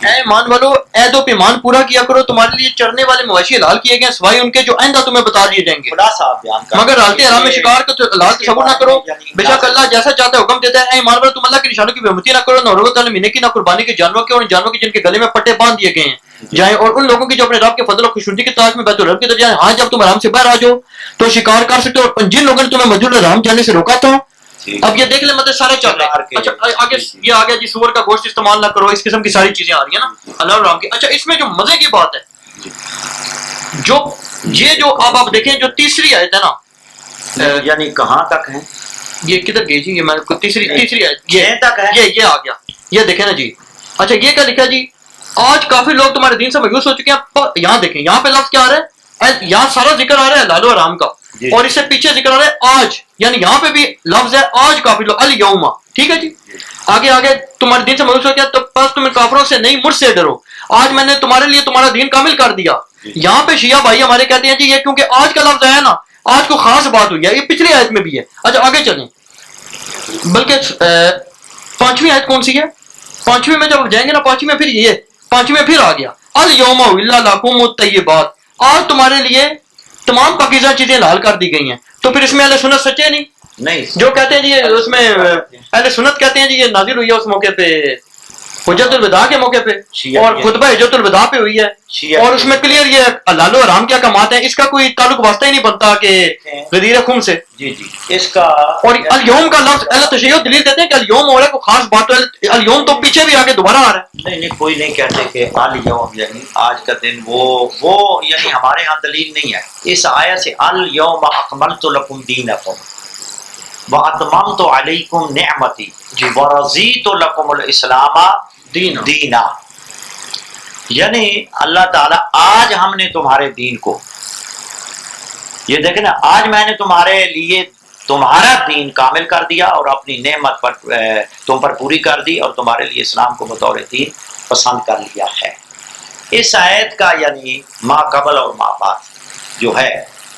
S2: اے ایمان والو عہد و پیمان پورا کیا کرو، تمہارے لیے چرنے والے مویشی حلال کیے گئے سوائے ان کے جو آئندہ تمہیں بتا دیے جائیں گے.
S3: خدا صاحب بیان کر
S2: مگر حالت حرام میں شکار کا حلال تصور نہ کرو، بے شک اللہ جیسا چاہتا ہے حکم دیتا ہے. اے ایمان والو تم اللہ کی نشانوں کی بے حرمتی نہ کرو، نہ عروت والے مہینے کی، نہ قربانی کے جانوروں کے، اور ان جانوروں کے جن کے گلے میں پٹے باندھ دیے گئے ہیں جائیں، اور ان لوگوں کی جو اپنے رب کے فضل و خوشنودی کی تلاش میں بیت الرب کی طرف جائیں. ہاں جب تم حرام سے باہر آ جاؤ تو شکار کر سکتے ہو، اور جن لوگوں نے تمہیں مسجد الحرام جانے سے روکا تھا. اب یہ دیکھ لیں مطلب سارے چل رہے ہیں. اچھا آگے یہ آ گیا جی، سور کا گوشت استعمال نہ کرو، اس قسم کی ساری چیزیں آ رہی ہیں نا اللہ رام کی. اچھا اس میں جو مزے کی بات ہے، جو یہ جو اب آپ دیکھیں جو تیسری آیت ہے نا،
S3: یعنی کہاں تک ہیں
S2: یہ کدھر گئی جی؟ یہ میں تیسری آیت
S3: یہ تک ہے.
S2: یہ آ گیا، یہ دیکھیں نا جی. اچھا یہ کیا لکھا جی؟ آج کافی لوگ تمہارے دین سے مایوس ہو چکے ہیں. یہاں دیکھیں یہاں پہ لفظ کیا آ رہا ہے؟ یہاں سارا ذکر آ رہا ہے حلال و حرام کا، اور اس سے پیچھے ذکر آ رہا ہے آج، یعنی یہاں پہ بھی لفظ ہے آج کافی لوگ الیوم. ٹھیک ہے جی. آگے تمہارے دین سے مایوس ہو گیا تو بس تم کافروں سے نہیں مجھ سے ڈرو، آج میں نے تمہارے لیے تمہارا دین کامل کر دیا. یہاں پہ شیعہ بھائی ہمارے کہتے ہیں جی یہ کیونکہ آج کا لفظ ہے نا، آج کو خاص بات ہوئی ہے، یہ پچھلی آیت میں بھی ہے. اچھا آگے چلیں، بلکہ 5ویں آیت کون سی ہے؟ 5ویں میں جب جائیں گے نا، 5ویں میں پھر یہ 5ویں میں پھر آ گیا الیوم احل لکم الطیبات، آج تمہارے لیے تمام پاکیزہ چیزیں حلال کر دی گئی ہیں. تو پھر اس میں اہل سنت سچے نہیں جو کہتے ہیں جی اس میں اہل سنت کہتے ہیں جی یہ نازل ہوئی ہے اس موقع پہ حجت الوداع کے موقع پہ
S3: شیعہ
S2: اور
S3: یہ-
S2: خطبہ حجت الوداع پہ ہوئی ہے
S3: شیعہ
S2: اور اس میں کلیئر یہ حلال و حرام کے احکامات ہیں، اس کا کوئی تعلق واسطہ ہی نہیں بنتا کہ غدیر خم سے.
S3: جی جی اس کا
S2: اور الیوم کا لفظ اللہ تشیع دلیل دیتے ہیں کہ الیوم ہو رہا ہے کوئی خاص بات، تو الیوم تو پیچھے بھی آگے دوبارہ آ رہا ہے.
S3: نہیں نہیں کوئی نہیں کہتے کہ الیوم یعنی آج کا دن وہ یعنی ہمارے ہاں دلیل نہیں ہے اس آیت سے الیوم اکملت لکم دینکم واتممت علیکم نعمتی ورضیت لکم الاسلام دینا. یعنی اللہ تعالیٰ آج ہم نے تمہارے دین کو، یہ دیکھیں نا، آج میں نے تمہارے لیے تمہارا دین کامل کر دیا اور اپنی نعمت پر تم پر پوری کر دی اور تمہارے لیے اسلام کو بطور دین پسند کر لیا ہے. اس آیت کا یعنی ما قبل اور ما بعد جو ہے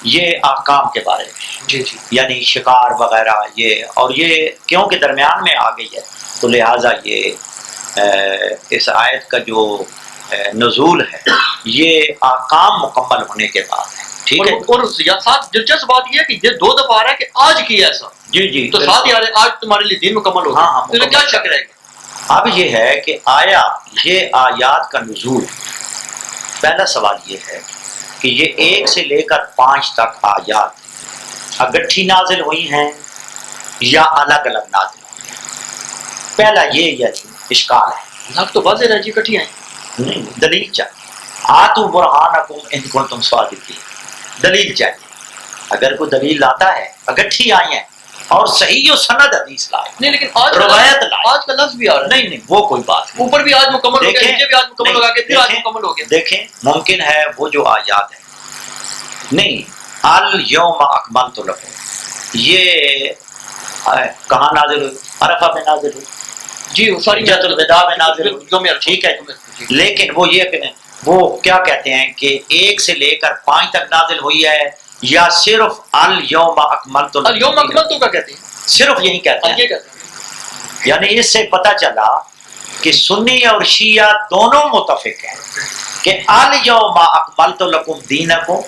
S3: یہ احکام کے بارے میں،
S2: جی جی
S3: یعنی شکار وغیرہ یہ، اور یہ کیونکہ درمیان میں آ گئی ہے تو لہٰذا یہ اس آیت کا جو نزول ہے یہ احکام مکمل ہونے کے بعد ہے. ٹھیک ہے.
S2: اور ساتھ دلچسپ بات یہ ہے کہ یہ 2 دفعہ آ رہا ہے کہ آج کیا ایسا،
S3: جی جی
S2: تو ساتھ ہی آ رہا ہے آج تمہارے لیے دین مکمل ہو.
S3: ہاں،
S2: تو کیا شک رہے گا؟
S3: اب یہ ہے کہ آیا یہ آیات کا نزول، پہلا سوال یہ ہے کہ یہ 1 سے لے کر 5 تک آیات اکٹھی نازل ہوئی ہیں یا الگ الگ نازل ہوئی ہیں؟ پہلا یہ یعنی اشکال ہے.
S2: لگ تو واضح ہے جی اکٹھی آئیں.
S3: نہیں دلیل چاہیے. آتوا برہانکم ان کنتم صادقین، دلیل چاہیے. اگر کوئی دلیل لاتا ہے اکٹھی آئی ہیں اور صحیح و سند حدیث لائے،
S2: نہیں لیکن آج
S3: روایت لائے،
S2: آج کا لفظ بھی آ رہا ہے.
S3: نہیں نہیں وہ کوئی بات نہیں.
S2: اوپر بھی آج مکمل ہو گیا،
S3: دیکھیں،
S2: نیچے بھی آج مکمل ہو گیا، پھر آج
S3: دیکھیں،
S2: مکمل ہو گیا.
S3: دیکھیں ممکن ہے وہ جو آیات ہے نہیں الیوم اکملت لکم یہ کہاں نازل ہوئی؟ عرفہ میں نازل ہوئی،
S2: جی وہ ساری
S3: حجۃ الوداع میں نازل ہوئی.
S2: جو میں
S3: ٹھیک ہے. لیکن وہ یہ کہ وہ کیا کہتے ہیں کہ 1 سے لے کر 5 تک نازل ہوئی ہے یا صرف الیوم اکملت لکم
S2: الیوم اکمل تو کیا کہتے ہیں؟
S3: صرف یہی کہتے
S2: یہ
S3: ہیں.
S2: کہتے ہیں.
S3: یعنی اس سے پتہ چلا کہ سنی اور شیعہ دونوں متفق ہیں کہ الیوم اکملت لکم دینکم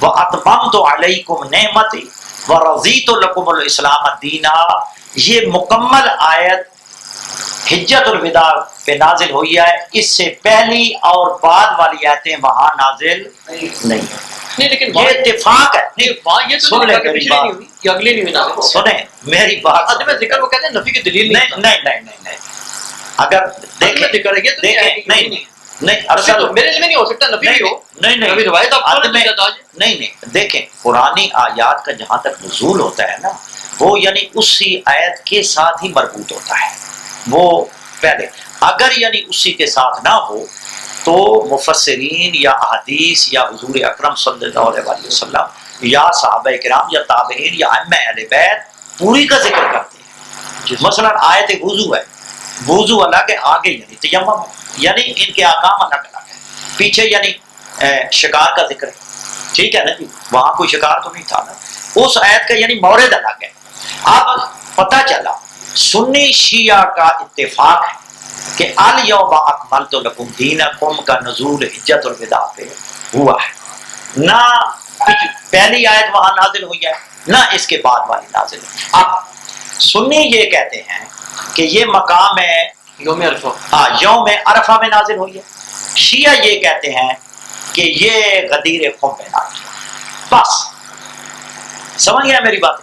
S3: واتممت علیکم نعمتی ورضیت لکم الاسلام دینا. یہ مکمل آیت حجت الوداع پہ نازل ہوئی ہے، اس سے پہلی اور بعد والی آیتیں وہاں نازل نہیں.
S2: نہیں لیکن
S3: یہ اتفاق ہے. نہیں
S2: وہاں یہ تو
S3: سن
S2: نہیں
S3: لیں
S2: لگا کہ
S3: میری
S2: پچھلی نہیں
S3: بات،
S2: ہوئی یا اگلی نہیں ہوئی نازل.
S3: سنیں میری بات.
S2: عدم ذکر وہ کہتے ہیں نفی کی دلیل
S3: نہیں نہیں نہیں نہیں نہیں اگر دیکھیں
S2: ذکر ہے یہ تو نہیں ہے کہ
S3: نہیں
S2: نہیں.
S3: نہیں
S2: نفی تو میرے علم میں نہیں ہو سکتا، نفی بھی ہو.
S3: نہیں نہیں
S2: ابھی روایت آپ
S3: عدم نہیں نہیں دیکھیں قرآنی آیات کا جہاں تک نزول ہوتا ہے نا وہ یعنی اسی آیت کے ساتھ ہی مربوط ہوتا ہے. وہ پہلے اگر یعنی اسی کے ساتھ نہ ہو تو مفسرین یا احادیث یا حضور اکرم صلی اللہ علیہ وسلم یا صحابہ کرام یا تابعین یا ائمہ اہل بیت پوری کا ذکر کرتے ہیں. مثلا آیت وضو ہے، وضو الگ ہے، آگے یعنی تیمم یعنی ان کے احکام الگ الگ ہے، پیچھے یعنی شکار کا ذکر ہے. ٹھیک ہے نا جی، وہاں کوئی شکار تو نہیں تھا نا. اس آیت کا یعنی مورد الگ ہے. اب پتہ چلا سنی شیعہ کا اتفاق ہے کہ الیوم اکملت لکم دینکم کا نزول حجت الوداع پہ ہوا ہے. نہ پہلی آیت وہاں نازل ہوئی ہے نہ اس کے بعد والی نازل ہوئی. اب سنی یہ کہتے ہیں کہ یہ مقام ہے
S2: یوم عرفہ.
S3: ہاں یوم عرفہ میں نازل ہوئی ہے. شیعہ یہ کہتے ہیں کہ یہ غدیر خم میں نازل ہوئی. بس سمجھ گیا میری بات؟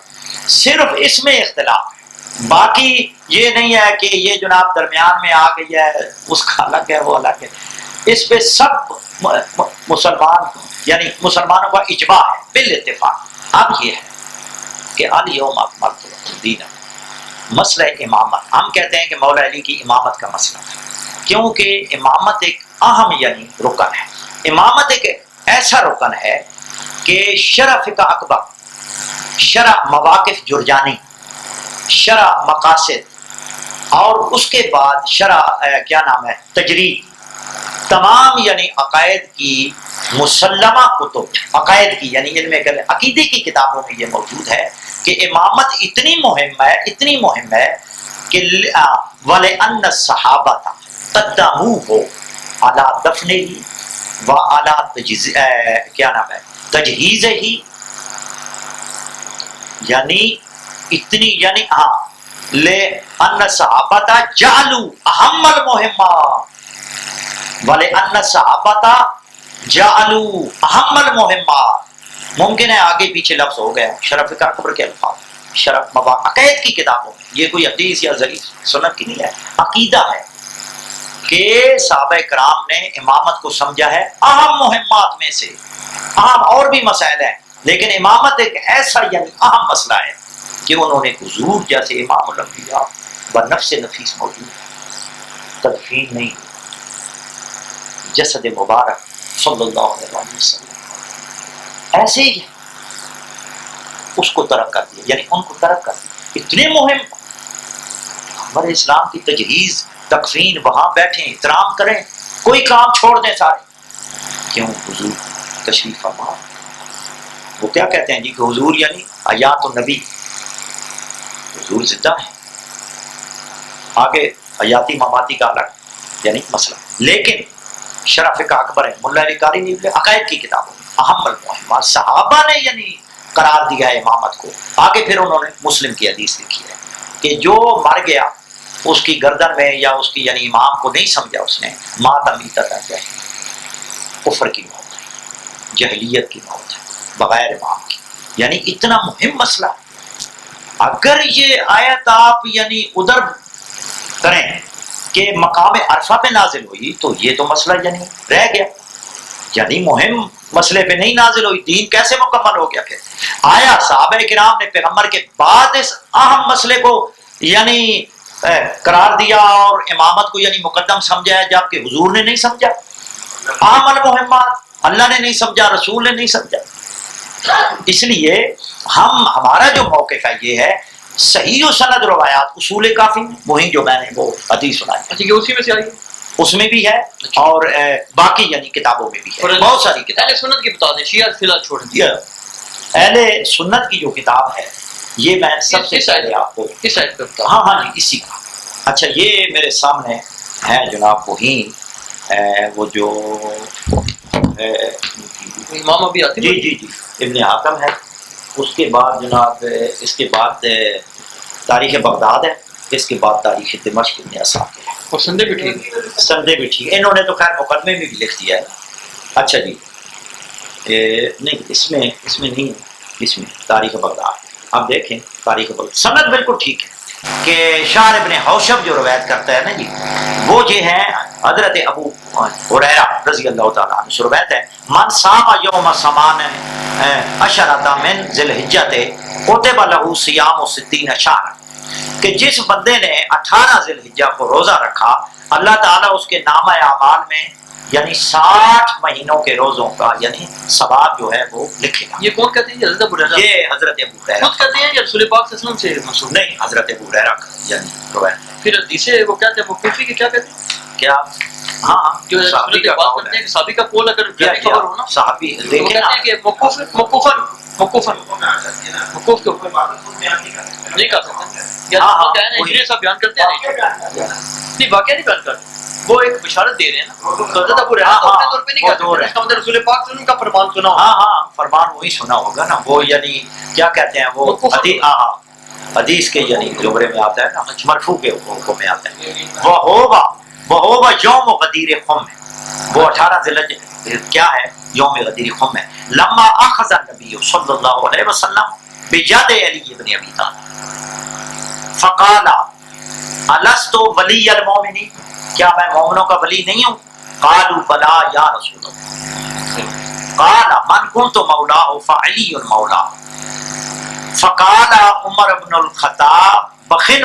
S3: صرف اس میں اختلاف ہے، باقی یہ نہیں ہے کہ یہ جناب درمیان میں آ گئی ہے اس کا الگ ہے وہ الگ ہے. اس پہ سب مسلمان یعنی مسلمانوں کا اجماع ہے بالاتفاق. اب یہ ہے کہ الیوم اکملت لکم دینکم، مسئلہ امامت ہم کہتے ہیں کہ مولا علی کی امامت کا مسئلہ ہے کیونکہ امامت ایک اہم یعنی رکن ہے. امامت ایک ایسا رکن ہے کہ شرع فقہ اکبر، شرع مواقف جرجانی، شرع مقاصد اور اس کے بعد شرع کیا نام ہے تجرید، تمام یعنی عقائد کی مسلمہ کتب، عقائد کی یعنی علم عقیدے کی کتابوں میں یہ موجود ہے کہ امامت اتنی مہم ہے کہ وَلِأَنَّ الصَّحَابَةَ قَدَّمُوهُ عَلَى دَفْنِهِ وَعَلَى کیا نام ہے تجہیزِهِ، یعنی اتنی یعنی لے ان صحابتا جعلوا اہم المہمات ولے ان صحابتا جعلوا اہم المہمات. ممکن ہے آگے پیچھے لفظ ہو گیا شرف اکبر کے الفاظ شرف مباح عقائد کی کتابوں میں. یہ کوئی حدیث یا ضعیف سنت کی نہیں ہے, عقیدہ ہے کہ صحابہ کرام نے امامت کو سمجھا ہے اہم مہمات میں سے. اہم اور بھی مسائل ہیں لیکن امامت ایک ایسا یعنی اہم مسئلہ ہے کہ انہوں نے حضور جیسے امام الانبیاء بنفس نفیس موجود تدفین نہیں, جسد مبارک صلی اللہ علیہ وسلم ایسے ہی اس کو ترک کر دیا, یعنی ان کو ترک کر دیا. اتنے مہم ہمارے اسلام کی تجہیز تکفین, وہاں بیٹھیں احترام کریں, کوئی کام چھوڑ دیں سارے. کیوں؟ حضور تشریف فرما. وہ کیا کہتے ہیں جی کہ حضور یعنی حیات النبی, حضور زندہ ہیں. آگے حیاتی مماتی کا الگ یعنی مسئلہ, لیکن شرف کا اکبر ہے. ملا علی قاری نے عقائد کی کتابوں میں اہم المہمات صحابہ نے یعنی قرار دیا ہے امامت کو. آگے پھر انہوں نے مسلم کی حدیث لکھی ہے کہ جو مر گیا اس کی گردن میں یا اس کی یعنی امام کو نہیں سمجھا اس نے, مات امیتۃ ہے, کفر کی موت ہے, جہلیت کی موت ہے بغیر امام کی. یعنی اتنا مہم مسئلہ. اگر یہ آیت آپ یعنی ادھر کریں کہ مقام عرفہ پہ نازل ہوئی تو یہ تو مسئلہ یعنی رہ گیا, یعنی مہم مسئلے پہ نہیں نازل ہوئی, دین کیسے مکمل ہو گیا؟ پھر آیا صحابہ کرام نے پیغمبر کے بعد اس اہم مسئلے کو یعنی قرار دیا اور امامت کو یعنی مقدم سمجھا ہے, جبکہ حضور نے نہیں سمجھا. اہم المہمات اللہ نے نہیں سمجھا, رسول نے نہیں سمجھا. اس لیے ہمارا جو موقف ہے یہ ہے صحیح و سند روایات اصول کافی میں, وہی جو میں نے وہ حدیث سنائی.
S2: اچھا یہ اسی میں سے آئی,
S3: اس میں بھی ہے اور باقی یعنی کتابوں میں بھی ہے, بہت ساری کتابیں.
S2: اہل سنت کی بتا دیں, شیعہ فی الحال چھوڑ دیں.
S3: اہل سنت کی جو کتاب ہے یہ میں سب سے پہلے آپ کو
S2: کس سائڈ پہ بتا.
S3: ہاں ہاں جی اسی کا. اچھا یہ میرے سامنے ہے جناب وہی وہ جو
S2: امام ابی حاتم,
S3: جی جی جی ابن حاتم ہے. اس کے بعد جناب اس کے بعد تاریخ بغداد ہے, اس کے بعد تاریخ دمشق ابن اسحاق ہے.
S2: اور سندے بھی ٹھیک,
S3: سندے بھی ٹھیک. انہوں نے تو خیر مقدمے میں بھی لکھ دیا ہے. اچھا جی نہیں اس میں نہیں ہے, اس میں تاریخ بغداد. اب دیکھیں تاریخ بغداد سند بالکل ٹھیک ہے کہ شاہ ابن حوشب جو روایت کرتا ہے نا جی, وہ جو ہے حضرت ابو ہریرہ رضی اللہ تعالیٰ عنہ سے روایت ہے, من صام یوم سمان عشرۃ من ذی الحجۃ کتب لہ صیام 60 شہرا, کہ جس بندے نے 18 ذی الحجہ کو روزہ رکھا اللہ تعالیٰ اس کے نامہ اعمال میں یعنی 60 مہینوں کے روزوں کا یعنی ثواب جو ہے وہ لکھے گا.
S2: یہ کون کہتے ہیں؟ حضرت ابو ہریرہ.
S3: یہ حضرت ابو ہریرہ
S2: خود کہتے ہیں یا رسول پاک صلی اللہ علیہ وسلم سے منسوب؟
S3: نہیں, حضرت ابو ہریرہ یعنی روایت.
S2: پھر حدیثیں وہ کہتے ہیں موقوفی کی کیا کہتے ہیں؟
S3: کیا ہاں
S2: جو
S3: صحابی کا
S2: بات
S3: قول
S2: کرتے
S3: ہے.
S2: ہیں کہ صحابی کا قول اگر جعلی خبر ہو نا,
S3: صحابی
S2: وہ
S3: دیکھیں
S2: کہتے
S3: نا
S2: ہیں کہ موقوف کے اوپر نہیں کر سکتے. یا
S3: ہاں،
S2: کیا ہے نا انجینئر صاحب بیان کرتے ہیں نہیں واقعہ نہیں بیان کرتے, وہ ایک بشارت دے رہے ہیں نا. تو حضرت ابو ہریرہ اپنے طور پہ نہیں کہتے ہیں, اس کا مطلب رسول پاک صلی اللہ علیہ وسلم کا فرمان سنا ہو.
S3: ہاں ہاں فرمان وہی سنا ہوگا نا. وہ یعنی کیا کہتے ہیں وہ حدیث کے یعنی زمرے میں آتا ہے نا, مرفوع کے حکم میں آتا ہے. وہ ہوگا یوم غدیر خم ہے, وہ 18 ذی الحجہ کیا ہے یوم غدیر خم ہے. لما اخذ النبی صلی اللہ علیہ وسلم بجد علی بن ابی طالب فقال الست ولی المؤمنین, کیا میں مومنوں کا ولی نہیں ہوں؟ قالوا بلا یا رسول اللہ. قال من كنت مولاه فعلی مولاه. فقال عمر بن الخطاب بخن,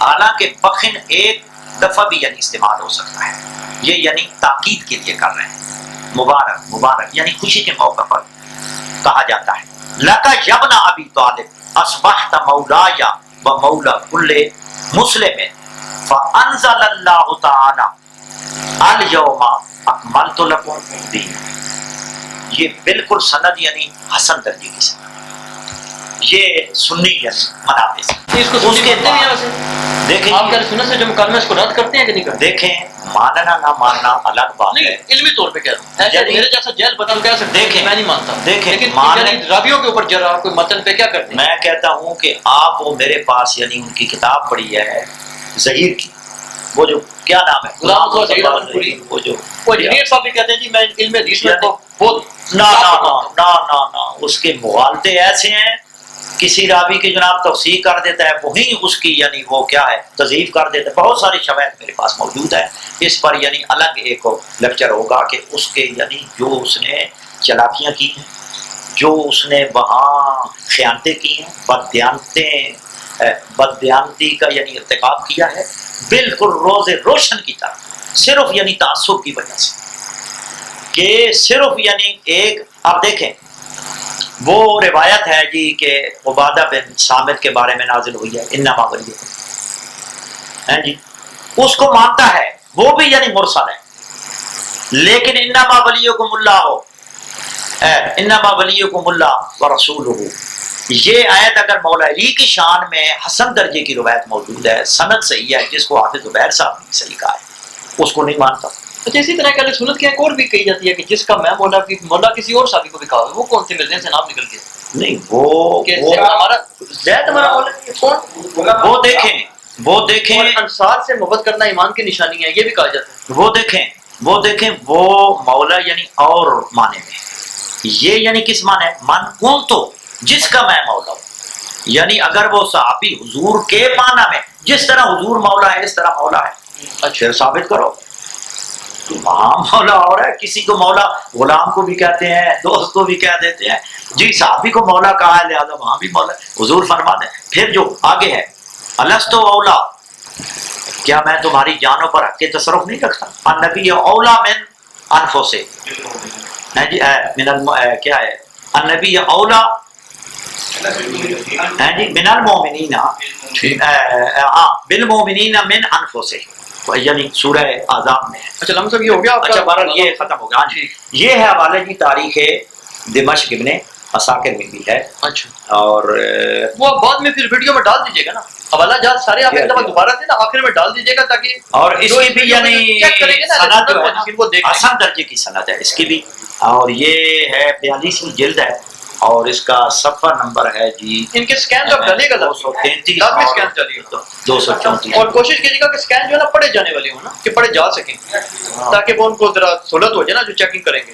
S3: حالانکہ بخن ایک دفعہ بھی یعنی استعمال ہو سکتا ہے, یہ یعنی تاکید کے لیے کر رہے ہیں. مبارک یعنی خوشی کے موقع پر کہا جاتا ہے. لَكَ يَبْنَ أَبِي طَالِبٍ أَصْبَحْتَ مَوْلَايَ وَمَوْلَى كُلِّ مُسْلِمٍ فَأَنزَلَ اللَّهُ تَعَالَى الْيَوْمَ أَكْمَلْتُ لَكُمْ دِينَكُمْ. یہ بالکل سند یعنی حسن درجے کی سند. یہ سنی منابع سے
S2: اس کو
S3: اس کے
S2: کہتے ہیں
S3: بعد
S2: ویسے
S3: دیکھیں
S2: آپ اہل سنت سے جو مکالمے اس کو رد کرتے ہیں کہ نہیں کرتے؟
S3: دیکھیں ماننا نہ ماننا الگ بات
S2: نہیں
S3: ہے.
S2: علمی طور پہ کہہ رہا ہوں ایسے
S3: یعنی-
S2: میرے جیسا جیل بدل کہہ سکتے ہیں
S3: دیکھیں،
S2: میں نہیں مانتا
S3: دیکھیں،
S2: لیکن
S3: ماننے-
S2: یعنی راویوں کے اوپر جرا کوئی متن پہ کیا کرتے ہیں؟
S3: میں کہتا ہوں کہ آپ وہ میرے پاس یعنی ان کی کتاب پڑھی ہے ظہیر کی، وہ جو کیا نام ہے
S2: غلام کو ظہیر احمد پوری،
S3: وہ جو
S2: وہ انجینئر صاحب بھی کہتے ہیں جی میں علم حدیث میں تو بہت
S3: نہ اس کے مغالطے ایسے ہیں، کسی راوی کی جناب توثیق کر دیتا ہے وہیں اس کی یعنی وہ کیا ہے تضعیف کر دیتا ہے. بہت ساری شواہد میرے پاس موجود ہے اس پر یعنی الگ ایک لیکچر ہوگا کہ اس کے یعنی جو اس نے چلاکیاں کی ہیں، جو اس نے وہاں خیانتیں کی ہیں، بددیانتی کا یعنی ارتکاب کیا ہے بالکل روز روشن کی طرح، صرف یعنی تعصب کی وجہ سے کہ صرف یعنی ایک آپ دیکھیں وہ روایت ہے جی کہ عبادہ بن صامت کے بارے میں نازل ہوئی ہے انما ولیکم، ہیں جی اس کو مانتا ہے وہ بھی یعنی مرسل ہے، لیکن انما ولیکم اللہ ہو، انما ولیکم اللہ ورسولہ، یہ آیت اگر مولا علی کی شان میں حسن درجے کی روایت موجود ہے، سند صحیح ہے جس کو حافظ زبیر صاحب نے صحیح کہا ہے، اس کو نہیں مانتا.
S2: اچھا اسی طرح کہ سنت کی ایک اور بھی کہی جاتی ہے کہ جس کا میں مولا کسی اور صحابی کو بھی کہا وہ کون سے ملنے سے نام نکل گیا
S3: نہیں وہ
S2: کہ ہمارا زید ہمارا مولا ہے، کون
S3: وہ دیکھیں
S2: اور انصار سے محبت کرنا ایمان کی نشانی ہے یہ بھی کہا جاتا ہے.
S3: وہ دیکھیں وہ مولا یعنی اور معنی میں، یہ یعنی کس معنی ہے من کون تو جس کا میں مولا ہوں، یعنی اگر وہ صحابی حضور کے معنی میں جس طرح حضور مولا ہے اس طرح مولا ہے، اچھا ثابت کرو. وہاں مولا اور ہے، کسی کو مولا غلام کو بھی کہتے ہیں، دوست کو بھی کہہ دیتے ہیں جی، صحابی کو مولا کہا ہے لہذا وہاں بھی مولا. حضور فرما دیں پھر جو آگے ہے الستو اولا، کیا میں تمہاری جانوں پر حق تصرف نہیں رکھتا؟ النبی اولا من انفسہ، جی کیا ہے النبی اولا جی من المومنین، بالمومنین من انفسہ، یعنی سورہ احزاب میں ہے.
S2: اچھا لمحہ صاحب یہ ہو گیا آپ کا؟
S3: اچھا بہرحال یہ ختم ہو گیا. جی یہ ہے حوالے کی تاریخ دمشق ابن عساکر میں بھی ہے،
S2: اچھا
S3: اور
S2: وہ آپ بعد میں پھر ویڈیو میں ڈال دیجیے گا نا، حوالہ جات سارے آپ ایک دفعہ دوبارہ سے نا آخر میں ڈال دیجیے گا تاکہ
S3: اور اس کی بھی یعنی سند جو ہے نا
S2: وہ دیکھ لیں.
S3: حسن درجے کی سند ہے اس کی بھی، اور یہ ہے 42ویں جلد ہے اور اس کا صفحہ نمبر ہے جی
S2: ان کے سکین آپ ڈالے گا
S3: 233
S2: لازمی سکین ڈالیے گا
S3: 234.
S2: اور کوشش کیجیے گا کہ سکین جو ہے نا پڑھے جانے والے ہوں نا، کہ پڑھے جا سکیں تاکہ وہ ان کو ذرا سہولت ہو جائے نا جو چیکنگ کریں گے.